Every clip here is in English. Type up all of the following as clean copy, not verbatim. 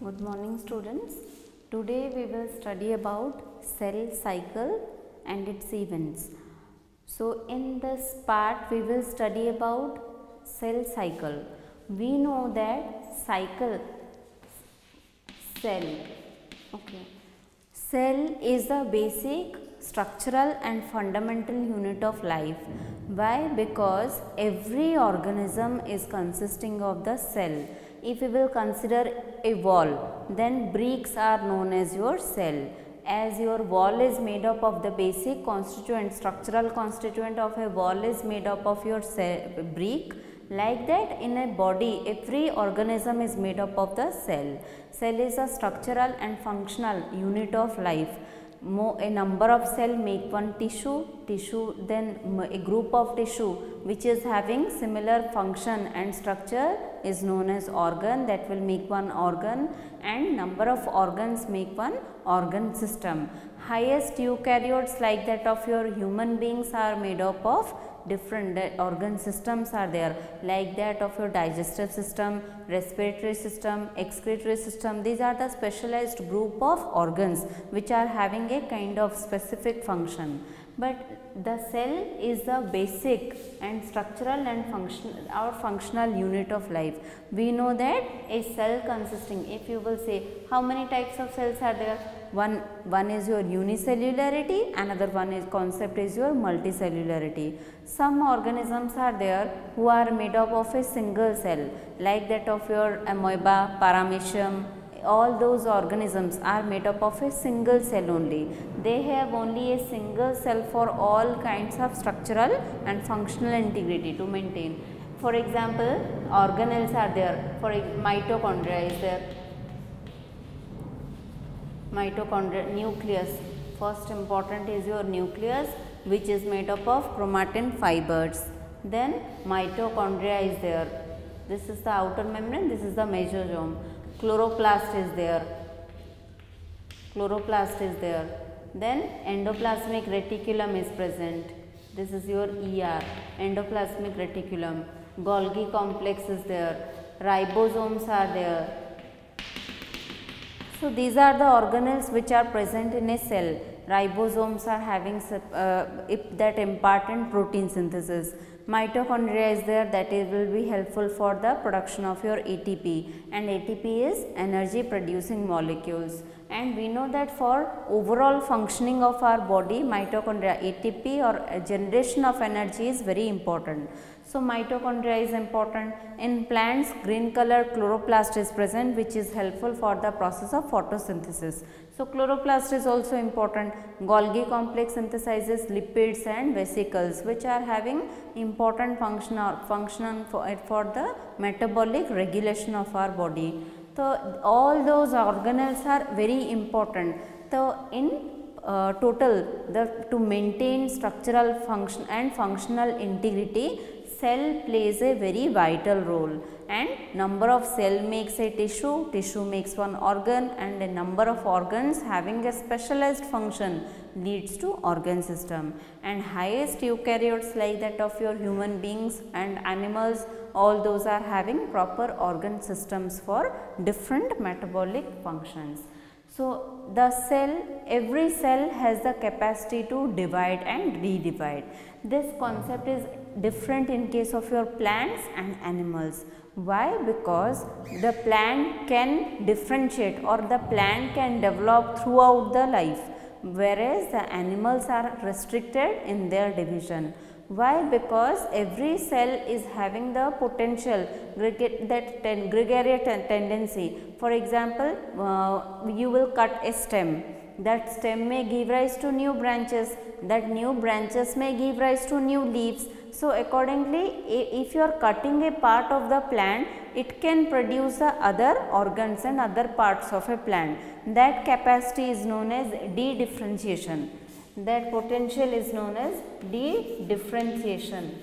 Good morning students. Today we will study about cell cycle and its events. So in this part we will study about cell cycle. We know that cycle cell cell is the basic structural and fundamental unit of life. Why? Because every organism is consisting of the cell. If we will consider a wall, then bricks are known as your cell. As your wall is made up of the basic constituent, structural constituent of a wall is made up of your cell, brick. Like that, in a body, every organism is made up of the cell. Cell is a structural and functional unit of life. A number of cell make one tissue, then a group of tissue which is having similar function and structure is known as organ, that will make one organ, and number of organs make one organ system. Highest eukaryotes like that of your human beings are made up of different organ systems are there, like that of your digestive system, respiratory system, excretory system. These are the specialized group of organs which are having a kind of specific function. But the cell is the basic and structural and functional unit of life. We know that a cell consisting, if you will say how many types of cells are there, one is your unicellularity, another one is concept is your multicellularity. Some organisms are there who are made up of a single cell, like that of your amoeba, paramecium. All those organisms are made up of a single cell only. They have only a single cell for all kinds of structural and functional integrity to maintain. For example, organelles are there. For mitochondria is there. Mitochondria, nucleus. First important is your nucleus, which is made up of chromatin fibers. Then mitochondria is there. This is the outer membrane, this is the mesosome. Chloroplast is there. Then endoplasmic reticulum is present. This is your ER, endoplasmic reticulum. Golgi complex is there. Ribosomes are there. So these are the organelles which are present in a cell. Ribosomes are having that important protein synthesis. Mitochondria is there, that will be helpful for the production of your ATP, and ATP is energy producing molecules. And we know that for overall functioning of our body, mitochondria, ATP or generation of energy is very important. So mitochondria is important. In plants, green color chloroplast is present, which is helpful for the process of photosynthesis. So chloroplast is also important. Golgi complex synthesizes lipids and vesicles, which are having important function for the metabolic regulation of our body. So all those organelles are very important. So in total, to maintain structural function and functional integrity, cell plays a very vital role, and number of cell makes a tissue, tissue makes one organ, and a number of organs having a specialized function leads to organ system. And highest eukaryotes like that of your human beings and animals, all those are having proper organ systems for different metabolic functions. So the cell, every cell has the capacity to divide and redivide. This concept is different in case of your plants and animals. Why? Because the plant can differentiate or the plant can develop throughout the life, whereas the animals are restricted in their division. Why? Because every cell is having the potential, gregarious tendency. For example, you will cut a stem. That stem may give rise to new branches. That new branches may give rise to new leaves. So accordingly, if you are cutting a part of the plant, it can produce the other organs and other parts of a plant. That capacity is known as de-differentiation. That potential is known as de-differentiation.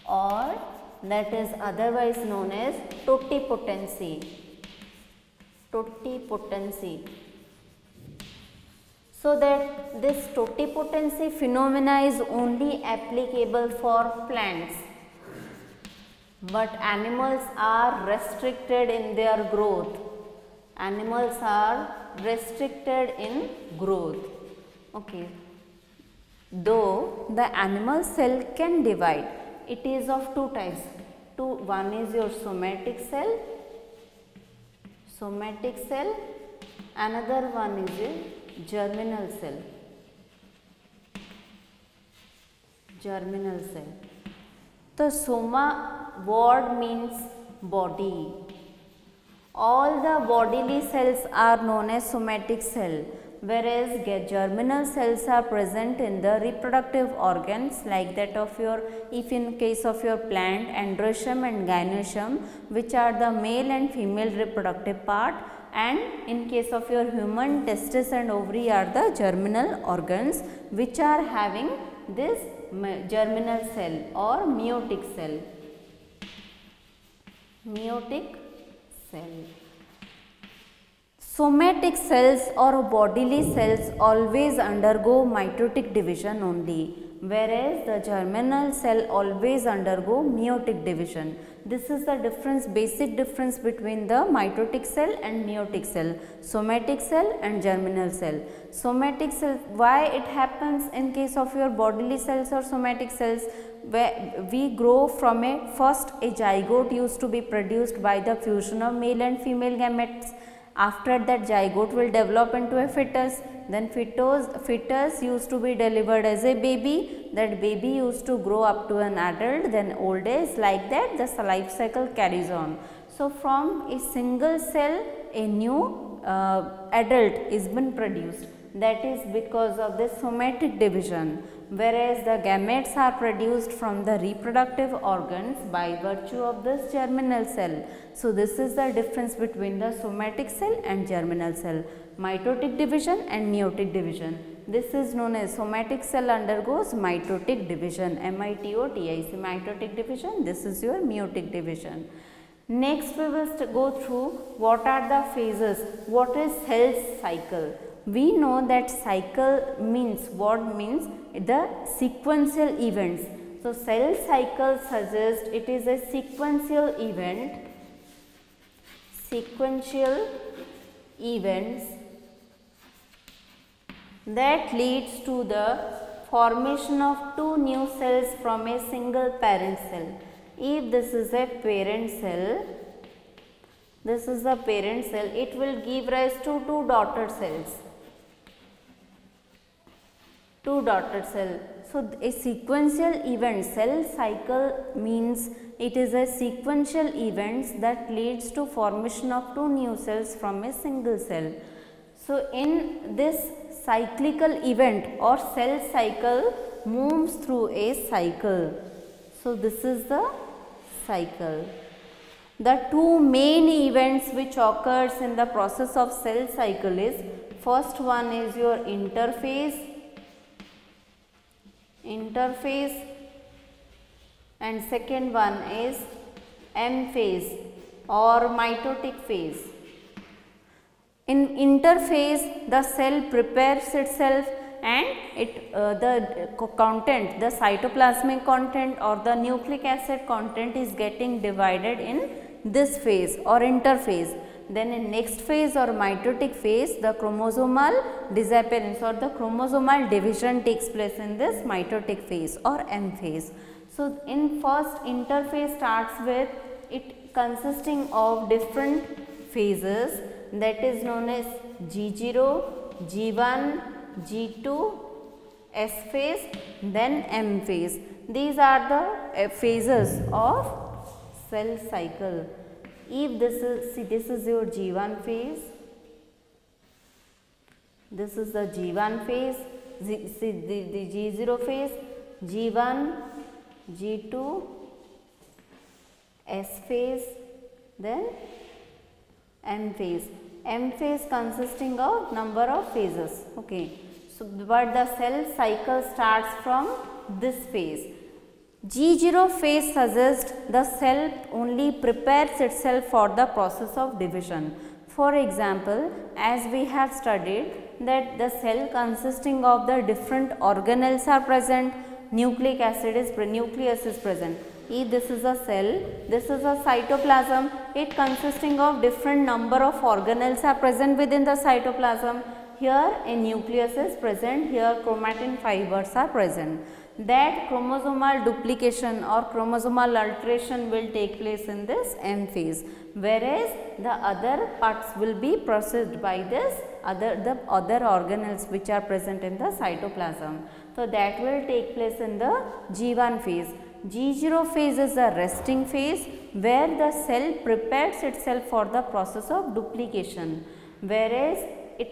Or that is otherwise known as totipotency. So that this totipotency phenomena is only applicable for plants. but animals are restricted in their growth. Animals are restricted in growth. Okay. Though the animal cell can divide, it is of two types. One is your somatic cell, another one is a germinal cell. The soma word means body. All the bodily cells are known as somatic cell, whereas germinal cells are present in the reproductive organs like that of your, if in case of your plant, androecium and gynoecium, which are the male and female reproductive part, and in case of your human, testis and ovary are the germinal organs which are having this germinal cell or meiotic cell. Somatic cells or bodily cells always undergo mitotic division only, whereas the germinal cell always undergo meiotic division. This is the difference, basic difference between the mitotic cell and meiotic cell, somatic cell and germinal cell. Somatic cell, why it happens in case of your bodily cells or somatic cells, where we grow from a zygote used to be produced by the fusion of male and female gametes. After that, zygote will develop into a fetus, then fetus used to be delivered as a baby, that baby used to grow up to an adult, then old age, like that the life cycle carries on. So, from a single cell a new adult is been produced, that is because of the somatic division, whereas the gametes are produced from the reproductive organs by virtue of this germinal cell. So, this is the difference between the somatic cell and germinal cell, mitotic division and meiotic division. This is known as somatic cell undergoes mitotic division, mitotic, mitotic division, this is your meiotic division. Next we will go through what are the phases, what is cell cycle. We know that cycle means what means the sequential events. So, cell cycle suggests it is a sequential event, that leads to the formation of two new cells from a single parent cell. If this is a parent cell, it will give rise to two daughter cells. So, a sequential event, cell cycle means it is a sequential events that leads to formation of two new cells from a single cell. So, in this cyclical event or cell cycle moves through a cycle. So, this is the cycle. The two main events which occurs in the process of cell cycle is, first one is your interphase and second one is M phase or mitotic phase. In interphase, the cell prepares itself and the content, the cytoplasmic content or the nucleic acid content is getting divided in this phase or interphase. Then in next phase or mitotic phase, the chromosomal disappearance or the chromosomal division takes place in this mitotic phase or M phase. So, in first interphase starts with it consisting of different phases, that is known as G0, G1, G2, S phase, then M phase. These are the phases of cell cycle. If this is, see, this is your G1 phase, this is the G1 phase, see the G0 phase, G1, G2, S phase, then M phase. M phase consisting of number of phases. Okay. So, but the cell cycle starts from this phase. G0 phase suggests the cell only prepares itself for the process of division. For example, as we have studied that the cell consisting of the different organelles are present, nucleic acid is nucleus is present. If this is a cell, this is a cytoplasm. It consisting of different number of organelles are present within the cytoplasm. Here a nucleus is present, here chromatin fibers are present. That chromosomal duplication or chromosomal alteration will take place in this M phase, whereas the other parts will be processed by this the other organelles which are present in the cytoplasm. So that will take place in the G1 phase. G0 phase is the resting phase where the cell prepares itself for the process of duplication, whereas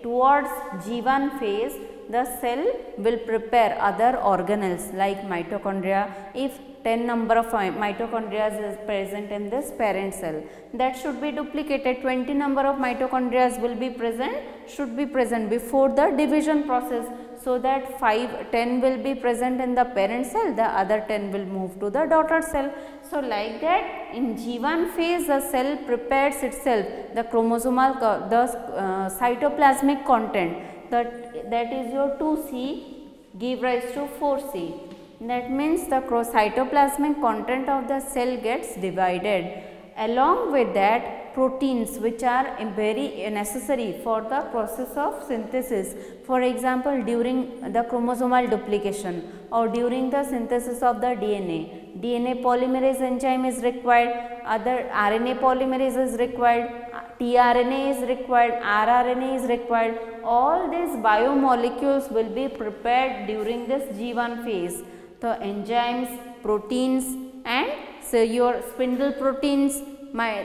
towards G1 phase the cell will prepare other organelles like mitochondria. If 10 number of mitochondria is present in this parent cell, that should be duplicated. 20 number of mitochondria will be present, should be present before the division process, so that 10 will be present in the parent cell, the other 10 will move to the daughter cell. So like that in G1 phase the cell prepares itself, the chromosomal cytoplasmic content, that is your 2C give rise to 4C. That means the cytoplasmic content of the cell gets divided. Along with that, proteins which are very necessary for the process of synthesis, for example during the chromosomal duplication or during the synthesis of the DNA polymerase enzyme is required, other RNA polymerase is required, tRNA is required, rRNA is required. All these biomolecules will be prepared during this G1 phase. So enzymes, proteins and so your spindle proteins,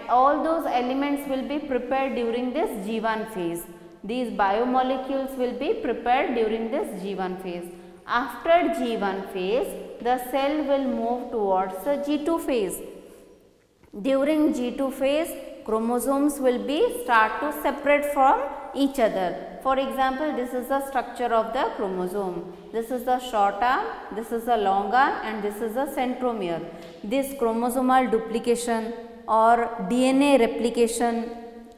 all those elements will be prepared during this G1 phase. These biomolecules will be prepared during this G1 phase. After G1 phase, the cell will move towards the G2 phase. During G2 phase, chromosomes will be start to separate from each other. For example, this is the structure of the chromosome. This is the short arm, this is the long arm and this is the centromere. This chromosomal duplication or DNA replication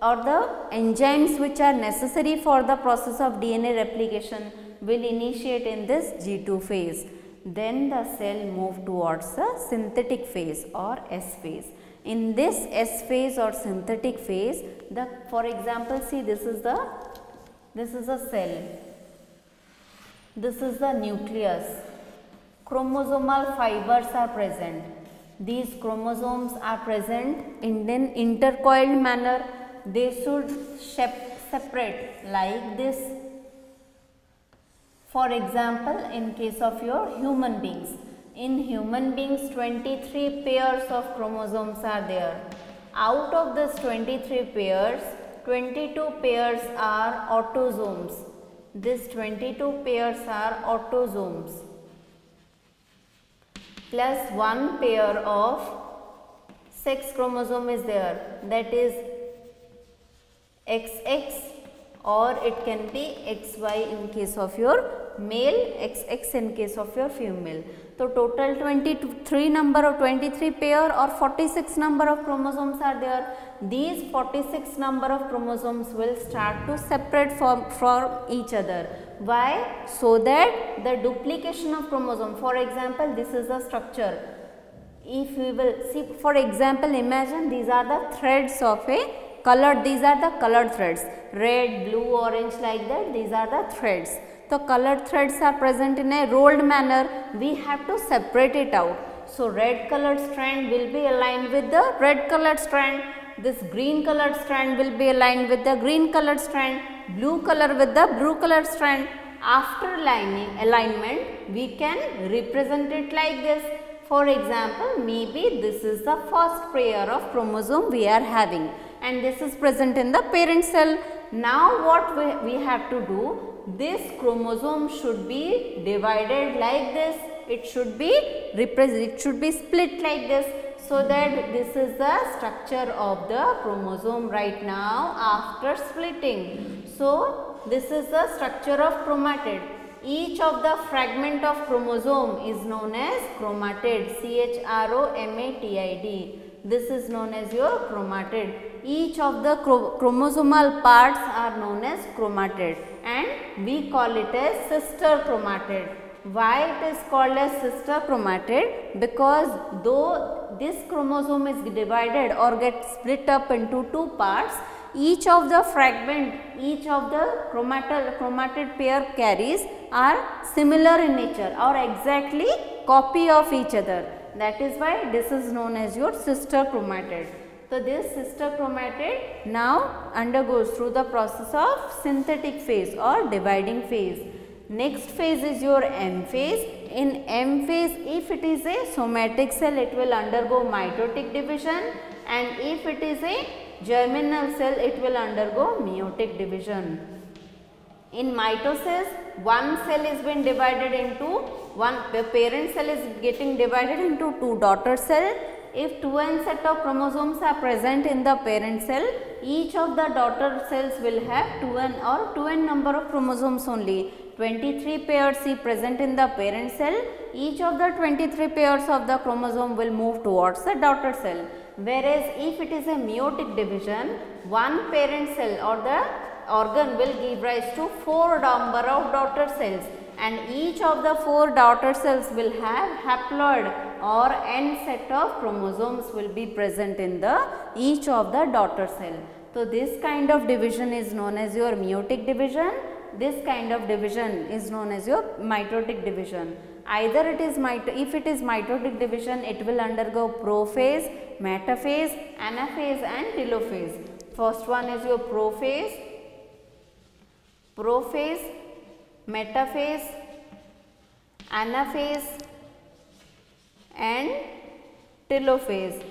or the enzymes which are necessary for the process of DNA replication will initiate in this G2 phase. Then the cell move towards the synthetic phase or S phase. In this S phase or synthetic phase, for example, see this is a cell, this is the nucleus, chromosomal fibers are present. These chromosomes are present in an intercoiled manner, they should separate like this. For example, in case of your human beings, in human beings 23 pairs of chromosomes are there. Out of this 23 pairs, 22 pairs are autosomes. These 22 pairs are autosomes plus one pair of sex chromosome is there, that is XX, or it can be XY in case of your male, XX in case of your female. So total 23 number of 23 pair or 46 number of chromosomes are there. These 46 number of chromosomes will start to separate from each other. Why? So that the duplication of chromosome, for example, this is the structure. If we will see, for example, imagine these are the threads of a colored, these are the colored threads, red, blue, orange, like that, these are the threads. So colored threads are present in a rolled manner, we have to separate it out. So red colored strand will be aligned with the red colored strand, this green colored strand will be aligned with the green colored strand, blue color with the blue colored strand. After alignment, we can represent it like this. For example, maybe this is the first pair of chromosome we are having and this is present in the parent cell. Now what we have to do, this chromosome should be divided like this, it should be split like this, so that this is the structure of the chromosome right now after splitting. So this is the structure of chromatid. Each of the fragment of chromosome is known as chromatid, CHROMATID. This is known as your chromatid. Each of the chromosomal parts are known as chromatid and we call it as sister chromatid. Why it is called as sister chromatid? Because though this chromosome is divided or gets split up into two parts, each of the fragment, each of the chromatid pair carries are similar in nature or exactly copy of each other. That is why this is known as your sister chromatid. So, this sister chromatid now undergoes through the process of synthetic phase or dividing phase. Next phase is your M phase. In M phase, if it is a somatic cell, it will undergo mitotic division, and if it is a germinal cell, it will undergo meiotic division. In mitosis, one cell is being divided into the parent cell is getting divided into two daughter cell. If 2n set of chromosomes are present in the parent cell, each of the daughter cells will have 2n or 2n number of chromosomes only. 23 pairs is present in the parent cell. Each of the 23 pairs of the chromosome will move towards the daughter cell. Whereas, if it is a meiotic division, one parent cell or the organ will give rise to 4 number of daughter cells, and each of the 4 daughter cells will have haploid or n set of chromosomes will be present in the each of the daughter cell. So, this kind of division is known as your meiotic division. This kind of division is known as your mitotic division. Either it is if it is mitotic division, it will undergo prophase, metaphase, anaphase and telophase. First one is your prophase, metaphase, anaphase and telophase.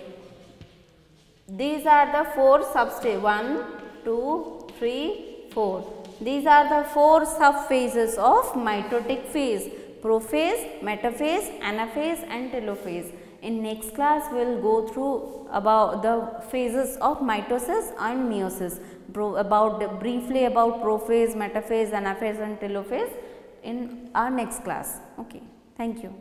These are the 4 substages, 1, 2, 3, 4. These are the 4 subphases of mitotic phase: prophase, metaphase, anaphase and telophase. In next class, we will go through about the phases of mitosis and meiosis, briefly about prophase, metaphase, anaphase and telophase in our next class. Okay. Thank you.